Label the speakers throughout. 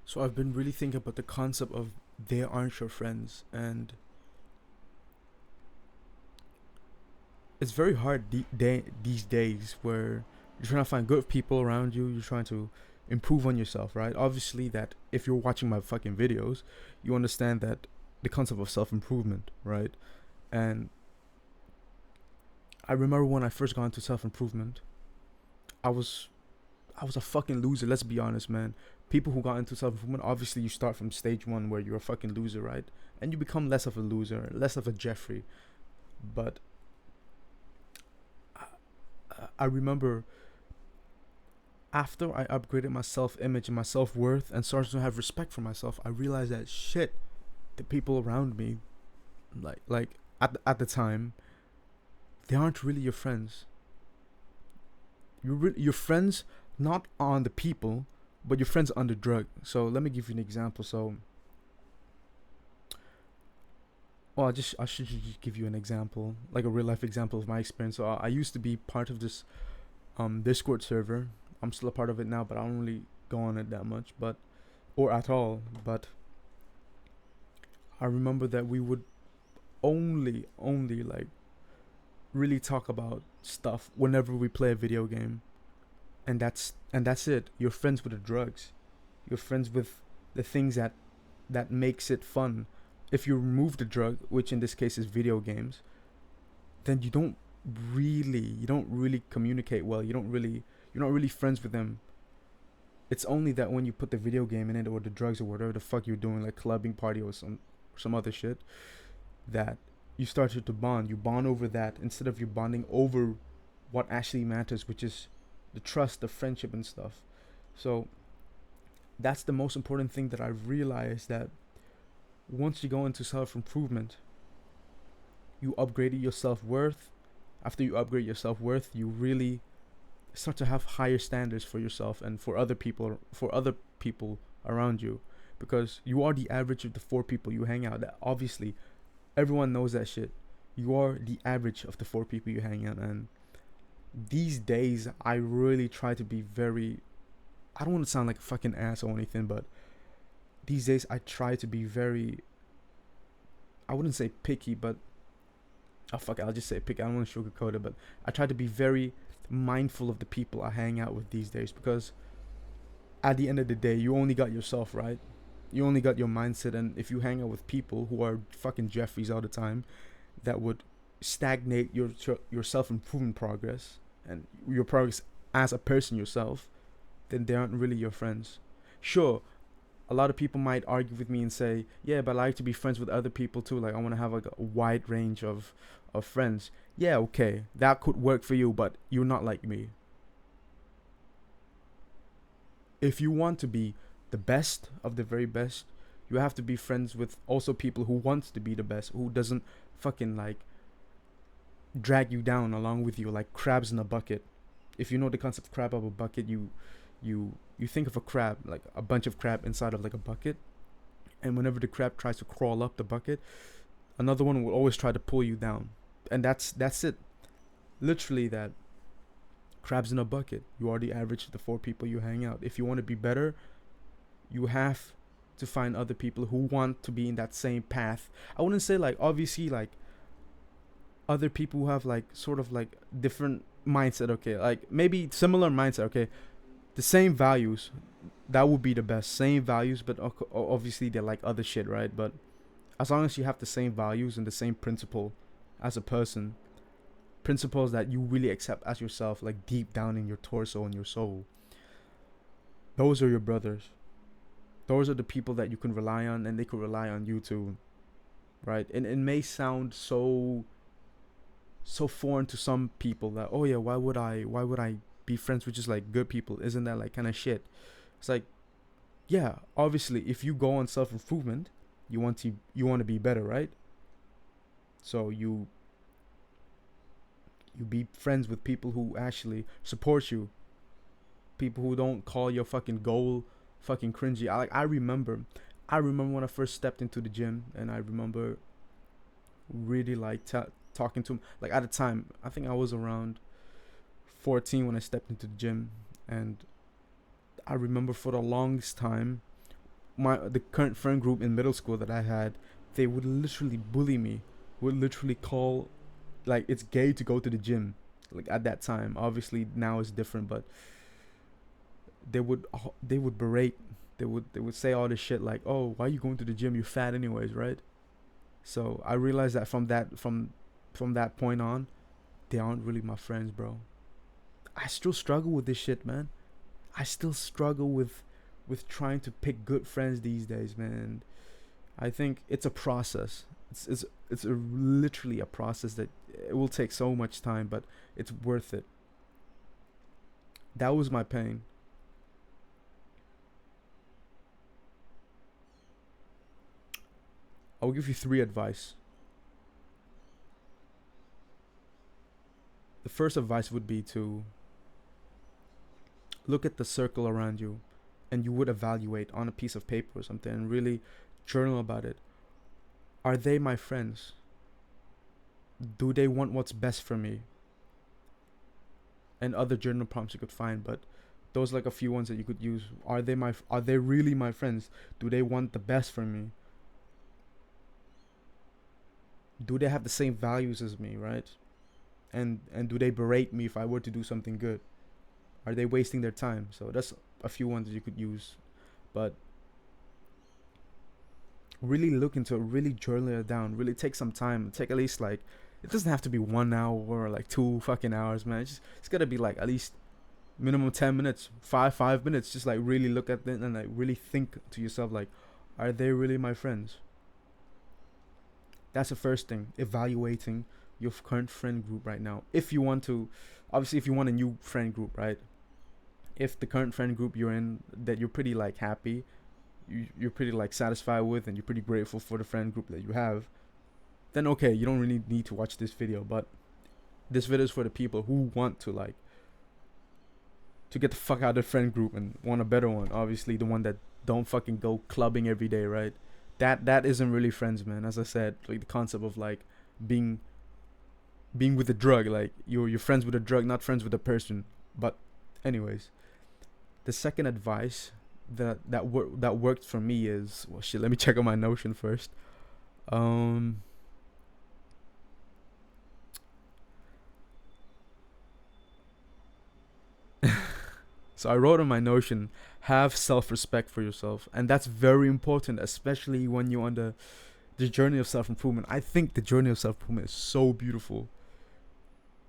Speaker 1: So I've been really thinking about the concept of they aren't your friends, and it's very hard these days where you're trying to find good people around you. You're trying to improve on yourself, right? Obviously, that if you're watching my fucking videos, you understand that the concept of self improvement, right? And I remember when I first got into self improvement, I was I was a fucking loser. Let's be honest, man. People who got into self improvement, obviously, you start from stage one where you're a fucking loser, right? And you become less of a loser, less of a Jeffrey. But I remember after I upgraded my self image and my self worth and started to have respect for myself, I realized that shit, the people around me, at the time, they aren't really your friends. Your friends not on the people, but your friends on the drug. So let me give you an example. So, well, I should just give you an example, like a real life example of my experience. So I used to be part of this Discord server. I'm still a part of it now, but I don't really go on it that much, but or at all. But I remember that we would only like really talk about stuff whenever we play a video game, and that's it. You're friends with the drugs. You're friends with the things that makes it fun. If you remove the drug, which in this case is video games, then you don't really communicate well. You're not really friends with them. It's only that when you put the video game in it or the drugs or whatever the fuck you're doing, like clubbing party or some other shit, that you started to bond. You bond over that instead of you bonding over what actually matters, which is the trust, the friendship, and stuff. So that's the most important thing that I realized, that once you go into self improvement, you upgraded your self worth. After you upgrade your self worth, you really start to have higher standards for yourself and for other people around you, because you are the average of the four people you hang out. That obviously everyone knows that shit. You are the average of the four people you hang out, and these days I really try to be very. I don't want to sound like a fucking ass or anything, but these days I try to be very. I wouldn't say picky, but oh fuck it, I'll just say picky. I don't want to sugarcoat it, but I try to be very mindful of the people I hang out with these days, because at the end of the day, you only got yourself, right? You only got your mindset, and if you hang out with people who are fucking Jeffries all the time, that would stagnate your self improvement progress and your progress as a person yourself, then they aren't really your friends. Sure, a lot of people might argue with me and say, yeah, but I like to be friends with other people too. Like I want to have like a wide range of friends. Yeah, okay, that could work for you, but you're not like me. If you want to be the best of the very best, you have to be friends with also people who wants to be the best, who doesn't fucking like drag you down along with you like crabs in a bucket. If you know the concept of crab of a bucket, you think of a crab, like a bunch of crab inside of like a bucket, and whenever the crab tries to crawl up the bucket, another one will always try to pull you down. And that's it. Literally that. Crabs in a bucket. You are the average of the four people you hang out. If you want to be better, you have to find other people who want to be in that same path. I wouldn't say like obviously like other people who have like sort of like different mindset, okay? Like maybe similar mindset, okay? The same values, that would be the best. Same values, but obviously they like other shit, right? But as long as you have the same values and the same principle as a person, principles that you really accept as yourself, like deep down in your torso and your soul, those are your brothers. Those are the people that you can rely on, and they can rely on you too, right? And it may sound so foreign to some people that, oh yeah, why would I be friends with just like good people? Isn't that like kind of shit? It's like, yeah, obviously if you go on self improvement, you want to be better, right? So you be friends with people who actually support you, people who don't call your fucking goal fucking cringy. I remember when I first stepped into the gym, and I remember really like talking to him. Like at the time, I think I was around 14 when I stepped into the gym, and I remember for the longest time the current friend group in middle school that I had, they would literally bully me, would literally call, like, it's gay to go to the gym, like at that time. Obviously now it's different, but they would berate, they would say all this shit like, oh, why are you going to the gym, you're fat anyways, right? So I realized that from that point on, they aren't really my friends, bro. I still struggle with this shit, man. I still struggle with trying to pick good friends these days, man. I think it's a process. Literally a process that it will take so much time, but it's worth it. That was my pain. I'll give you three advice. The first advice would be to look at the circle around you, and you would evaluate on a piece of paper or something and really journal about it. Are they my friends? Do they want what's best for me? And other journal prompts you could find, but those like a few ones that you could use. Are they really my friends? Do they want the best for me? Do they have the same values as me, right? And do they berate me if I were to do something good? Are they wasting their time? So that's a few ones that you could use, but really look into it, really journal it down, really take some time, take at least like, it doesn't have to be 1 hour or like 2 fucking hours, man. It's gotta be like at least minimum 10 minutes, five minutes. Just like really look at it and like really think to yourself like, are they really my friends? That's the first thing. Evaluating your current friend group right now. If you want to, obviously, if you want a new friend group, right? If the current friend group you're in that you're pretty like happy, you're pretty like satisfied with, and you're pretty grateful for the friend group that you have, then okay, you don't really need to watch this video. But this video is for the people who want to like to get the fuck out of the friend group and want a better one. Obviously, the one that don't fucking go clubbing every day, right? That isn't really friends, man. As I said, like the concept of like being with a drug, like you're friends with a drug, not friends with a person. But anyways, the second advice that worked for me is, well, shit, let me check on my Notion first. So I wrote on my Notion, have self-respect for yourself, and that's very important, especially when you're on the journey of self-improvement. I think the journey of self-improvement is so beautiful,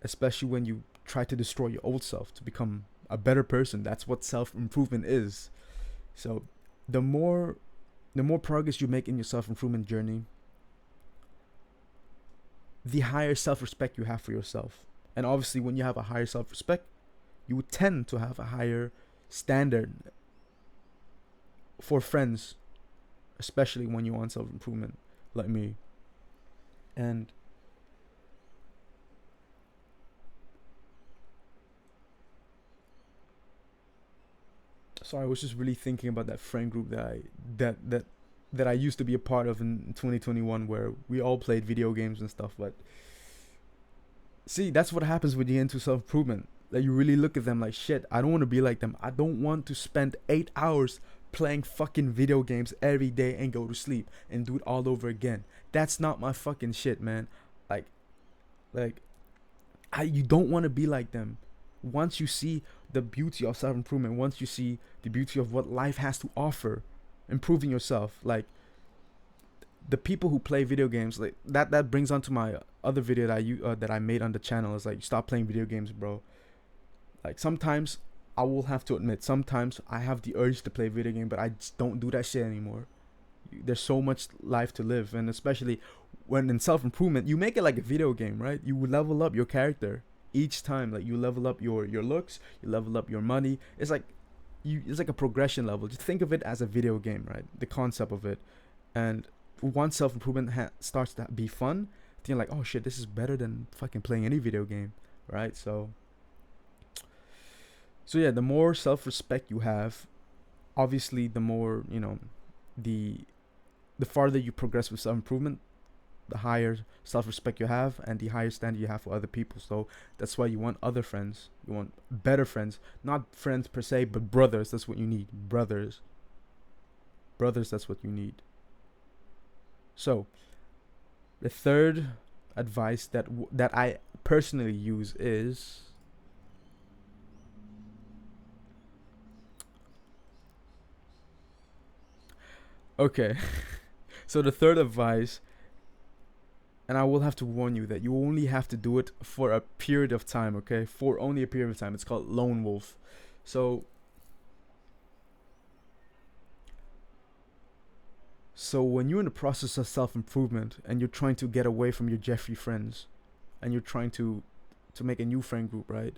Speaker 1: especially when you try to destroy your old self to become a better person. That's what self-improvement is. So the more progress you make in your self-improvement journey, the higher self-respect you have for yourself. And obviously, when you have a higher self-respect, you would tend to have a higher standard for friends, especially when you want self-improvement like me. And so I was just really thinking about that friend group that I used to be a part of in 2021, where we all played video games and stuff. But see, that's what happens when you get into self-improvement. That you really look at them like, shit, I don't want to be like them. I don't want to spend 8 hours playing fucking video games every day and go to sleep and do it all over again. That's not my fucking shit, man. Like you don't want to be like them. Once you see the beauty of self-improvement, once you see the beauty of what life has to offer, improving yourself, like the people who play video games, like that brings on to my other video that I made on the channel. Is like, stop playing video games, bro. Like, sometimes I will have to admit, sometimes I have the urge to play video game, but I just don't do that shit anymore. There's so much life to live, and especially when in self-improvement, you make it like a video game, right? You level up your character each time. Like, you level up your looks, you level up your money. It's like it's like a progression level. Just think of it as a video game, right? The concept of it. And once self-improvement starts to be fun, then you're like, oh shit, this is better than fucking playing any video game, right? So yeah, the more self-respect you have, obviously the more, the farther you progress with self-improvement, the higher self-respect you have and the higher standard you have for other people. So that's why you want other friends. You want better friends, not friends per se, but brothers. That's what you need, brothers. brothers, that's what you need. So the third advice that I personally use is, okay. So the third advice, and I will have to warn you that you only have to do it for a period of time, okay? For only a period of time. It's called lone wolf. So when you're in the process of self-improvement and you're trying to get away from your Jeffrey friends and you're trying to make a new friend group, right?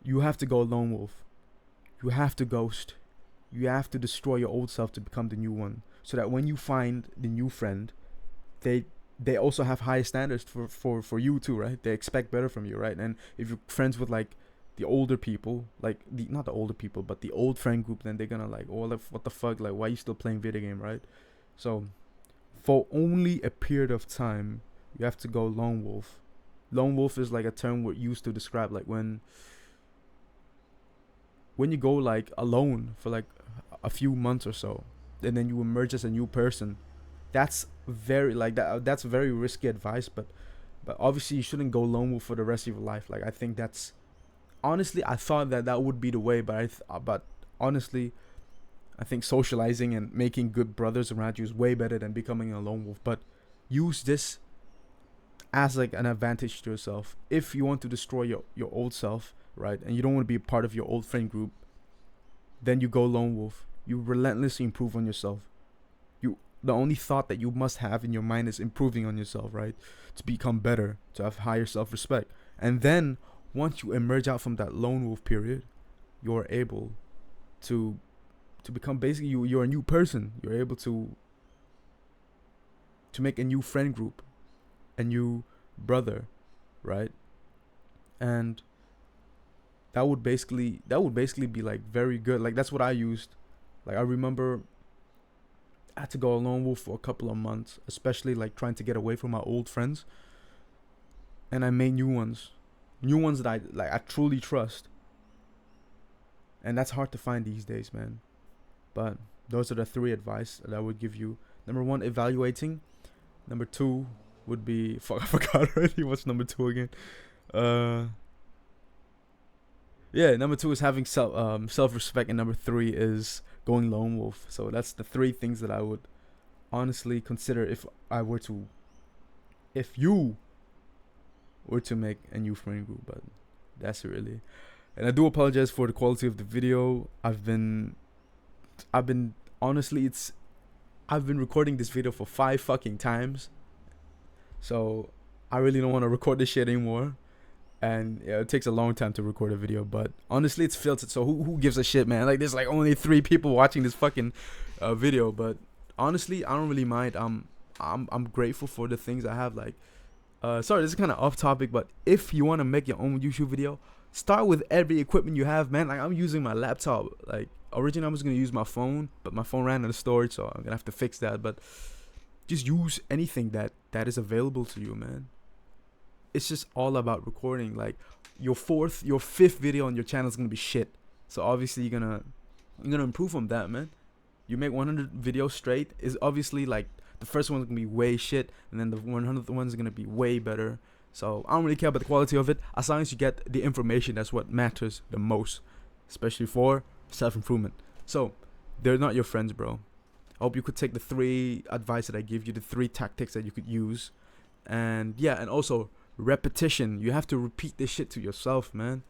Speaker 1: You have to go lone wolf. You have to ghost. You have to destroy your old self to become the new one, so that when you find the new friend, they also have higher standards for you too, right? They expect better from you, right? And if you're friends with like the older people, like the not the older people, but the old friend group, then they're gonna like, oh, what the fuck, like, why are you still playing video game, right? So for only a period of time, you have to go lone wolf. Lone wolf is like a term we're used to describe like when you go like alone for like a few months or so, and then you emerge as a new person. That's very like that's very risky advice, but obviously you shouldn't go lone wolf for the rest of your life. Like, I think that's, honestly, I thought that would be the way, but but honestly, I think socializing and making good brothers around you is way better than becoming a lone wolf. But use this as like an advantage to yourself. If you want to destroy your old self, right, and you don't want to be a part of your old friend group, then you go lone wolf. You relentlessly improve on yourself. The only thought that you must have in your mind is improving on yourself, right? To become better, to have higher self-respect. And then once you emerge out from that lone wolf period, you're able to become, basically, you're a new person. You're able to make a new friend group, a new brother, right? And that would basically be like very good. Like, that's what I used. Like, I remember I had to go lone wolf for a couple of months, especially like trying to get away from my old friends, and I made new ones that I truly trust. And that's hard to find these days, man. But those are the three advice that I would give you. Number 1, evaluating. Number 2 would be, fuck, I forgot already. What's number 2 again? Yeah, number 2 is having self-respect, and number 3 is going lone wolf. So that's the 3 things that I would honestly consider if you were to make a new friend group. But that's really, and I do apologize for the quality of the video. I've been honestly, I've been recording this video for 5 fucking times, so I really don't want to record this shit anymore. And yeah, it takes a long time to record a video, but honestly, it's filtered, so who gives a shit, man? Like, there's like only 3 people watching this fucking video, but honestly, I don't really mind. I'm grateful for the things I have. Like, sorry, this is kind of off topic, but if you want to make your own YouTube video, start with every equipment you have, man. Like, I'm using my laptop. Like, originally I was gonna use my phone, but my phone ran out of storage, so I'm gonna have to fix that. But just use anything that is available to you, man. It's just all about recording. Like, your 5th video on your channel is gonna be shit, so obviously you're gonna improve on that, man. You make 100 videos straight, is obviously like the first one's gonna be way shit, and then the 100th one's gonna be way better. So I don't really care about the quality of it, as long as you get the information. That's what matters the most, especially for self-improvement. So they're not your friends, bro. I hope you could take the 3 advice that I give you, the 3 tactics that you could use. And yeah, and also repetition. You have to repeat this shit to yourself, man.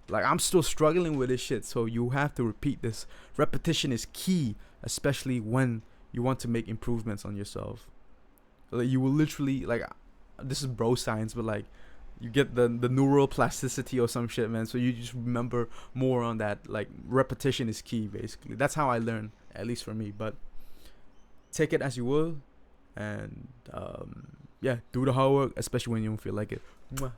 Speaker 1: Like, I'm still struggling with this shit, so you have to repeat this. Repetition is key, especially when you want to make improvements on yourself. Like, you will literally, like, this is bro science, but like, you get the neural plasticity or some shit, man. So you just remember more on that. Like, repetition is key, basically. That's how I learn, at least for me. But take it as you will, and yeah, do the hard work, especially when you don't feel like it. Mwah.